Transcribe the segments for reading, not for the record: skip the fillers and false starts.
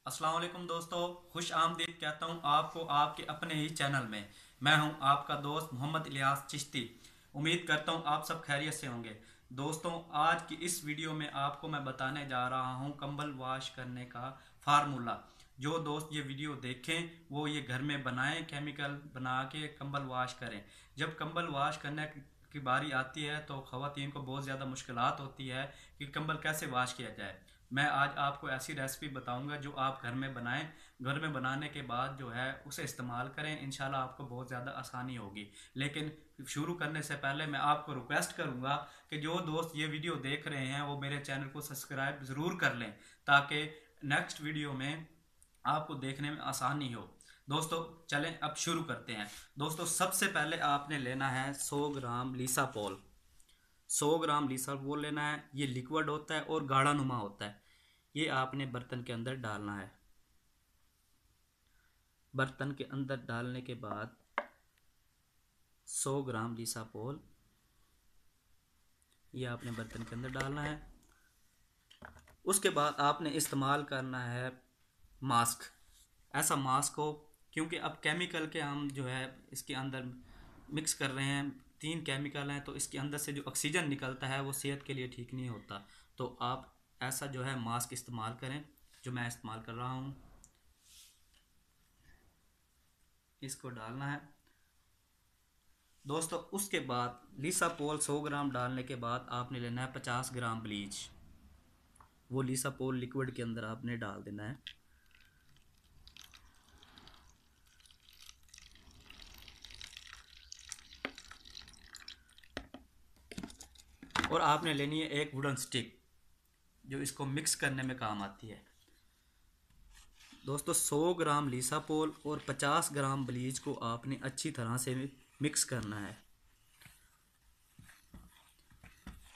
अस्सलाम वालेकुम दोस्तों, खुश आमदीद कहता हूँ आपको आपके अपने ही चैनल में। मैं हूँ आपका दोस्त मोहम्मद इलियास चिश्ती। उम्मीद करता हूँ आप सब खैरियत से होंगे। दोस्तों, आज की इस वीडियो में आपको मैं बताने जा रहा हूँ कंबल वॉश करने का फार्मूला। जो दोस्त ये वीडियो देखें वो ये घर में बनाएं, केमिकल बना के कंबल वॉश करें। जब कंबल वॉश करने की बारी आती है तो ख़वातीन को बहुत ज़्यादा मुश्किलात होती है कि कंबल कैसे वॉश किया जाए। मैं आज आपको ऐसी रेसिपी बताऊंगा जो आप घर में बनाएं। घर में बनाने के बाद जो है उसे इस्तेमाल करें, इंशाल्लाह आपको बहुत ज़्यादा आसानी होगी। लेकिन शुरू करने से पहले मैं आपको रिक्वेस्ट करूंगा कि जो दोस्त ये वीडियो देख रहे हैं वो मेरे चैनल को सब्सक्राइब ज़रूर कर लें, ताकि नेक्स्ट वीडियो में आपको देखने में आसानी हो। दोस्तों, चलें अब शुरू करते हैं। दोस्तों, सबसे पहले आपने लेना है 100 ग्राम लीसापोल। 100 ग्राम लीसापोल लेना है। ये लिक्विड होता है और गाढ़ा नुमा होता है। ये आपने बर्तन के अंदर डालना है। बर्तन के अंदर डालने के बाद 100 ग्राम लीसापोल ये आपने बर्तन के अंदर डालना है। उसके बाद आपने इस्तेमाल करना है मास्क। ऐसा मास्क हो, क्योंकि अब केमिकल के हम जो है इसके अंदर मिक्स कर रहे हैं। 3 केमिकल हैं तो इसके अंदर से जो ऑक्सीजन निकलता है वो सेहत के लिए ठीक नहीं होता। तो आप ऐसा जो है मास्क इस्तेमाल करें, जो मैं इस्तेमाल कर रहा हूँ। इसको डालना है दोस्तों। उसके बाद लीसापोल 100 ग्राम डालने के बाद आपने लेना है 50 ग्राम ब्लीच। वो लीसापोल लिक्विड के अंदर आपने डाल देना है। और आपने लेनी है एक वुडन स्टिक, जो इसको मिक्स करने में काम आती है। दोस्तों, 100 ग्राम लीसापोल और 50 ग्राम ब्लीच को आपने अच्छी तरह से मिक्स करना है।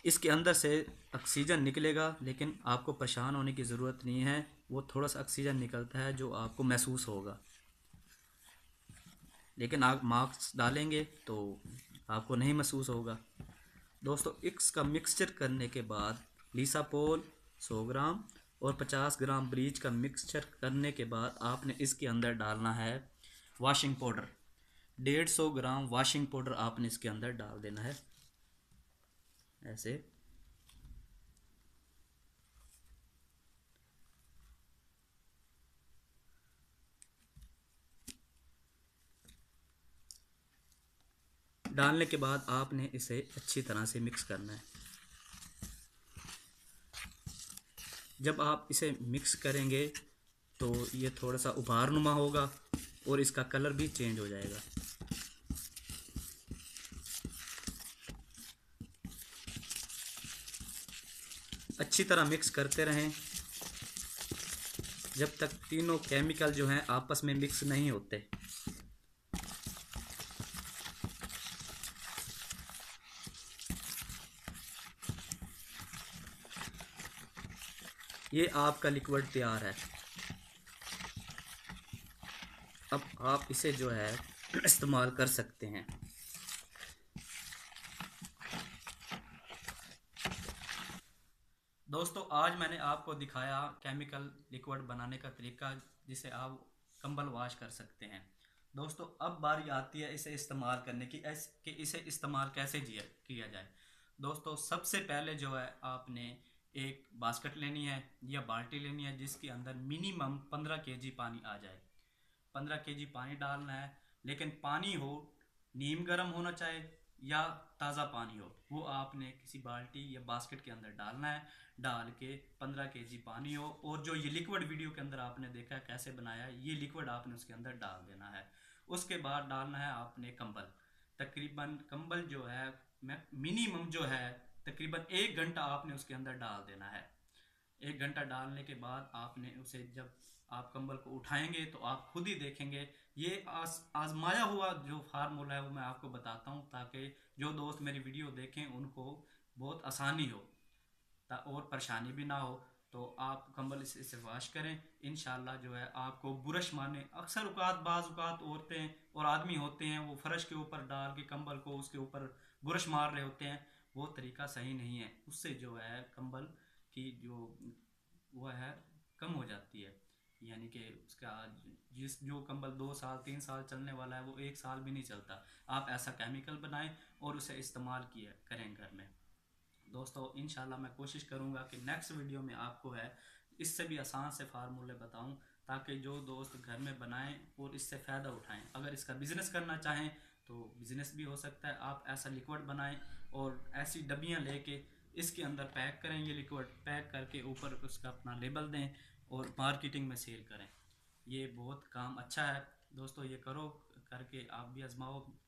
इसके अंदर से ऑक्सीजन निकलेगा, लेकिन आपको परेशान होने की ज़रूरत नहीं है। वो थोड़ा सा ऑक्सीजन निकलता है जो आपको महसूस होगा, लेकिन आप मास्क डालेंगे तो आपको नहीं महसूस होगा। दोस्तों, इसका मिक्सचर करने के बाद लीसापोल 100 ग्राम और 50 ग्राम ब्लीच का मिक्सचर करने के बाद आपने इसके अंदर डालना है वॉशिंग पाउडर। 150 ग्राम वॉशिंग पाउडर आपने इसके अंदर डाल देना है। ऐसे डालने के बाद आपने इसे अच्छी तरह से मिक्स करना है। जब आप इसे मिक्स करेंगे तो ये थोड़ा सा उभारनुमा होगा और इसका कलर भी चेंज हो जाएगा। अच्छी तरह मिक्स करते रहें जब तक तीनों केमिकल जो हैं आपस में मिक्स नहीं होते। ये आपका लिक्विड तैयार है। अब आप इसे जो है इस्तेमाल कर सकते हैं। दोस्तों, आज मैंने आपको दिखाया केमिकल लिक्विड बनाने का तरीका, जिसे आप कंबल वॉश कर सकते हैं। दोस्तों, अब बारी आती है इसे इस्तेमाल करने की, कि इसे इस्तेमाल कैसे किया जाए। दोस्तों, सबसे पहले जो है आपने एक बास्केट लेनी है या बाल्टी लेनी है, जिसके अंदर मिनिमम 15 केजी पानी आ जाए। 15 केजी पानी डालना है, लेकिन पानी हो नीम गर्म होना चाहिए या ताज़ा पानी हो, वो आपने किसी बाल्टी या बास्केट के अंदर डालना है। डाल के 15 केजी पानी हो, और जो ये लिक्विड वीडियो के अंदर आपने देखा है कैसे बनाया है, ये लिक्विड आपने उसके अंदर डाल देना है। उसके बाद डालना है आपने कंबल। तकरीबन कंबल जो है मिनिमम जो है तकरीबन 1 घंटा आपने उसके अंदर डाल देना है। 1 घंटा डालने के बाद आपने उसे, जब आप कंबल को उठाएंगे तो आप खुद ही देखेंगे। ये आजमाया हुआ जो फार्मूला है वो मैं आपको बताता हूँ, ताकि जो दोस्त मेरी वीडियो देखें उनको बहुत आसानी हो और परेशानी भी ना हो। तो आप कंबल इसे वॉश करें। इंशाल्लाह जो है आपको बुरश मारने, अक्सर बाज़ औक़ात औरतें और आदमी होते हैं वो फर्श के ऊपर डाल के कंबल को उसके ऊपर बुरश मार रहे होते हैं। वो तरीका सही नहीं है, उससे जो है कंबल की जो वो है कम हो जाती है। यानी कि उसका जो कंबल 2 साल 3 साल चलने वाला है वो 1 साल भी नहीं चलता। आप ऐसा केमिकल बनाएं और उसे इस्तेमाल किया करें घर में। दोस्तों इंशाल्लाह मैं कोशिश करूंगा कि नेक्स्ट वीडियो में आपको है इससे भी आसान से फार्मूले बताऊं, ताकि जो दोस्त घर में बनाएं और इससे फ़ायदा उठाएं। अगर इसका बिज़नेस करना चाहें तो बिज़नेस भी हो सकता है। आप ऐसा लिक्विड बनाएं और ऐसी डब्बियां लेके इसके अंदर पैक करें, ये लिक्विड पैक करके ऊपर उसका अपना लेबल दें और मार्केटिंग में सेल करें। ये बहुत काम अच्छा है दोस्तों, ये करो, करके आप भी आजमाओ।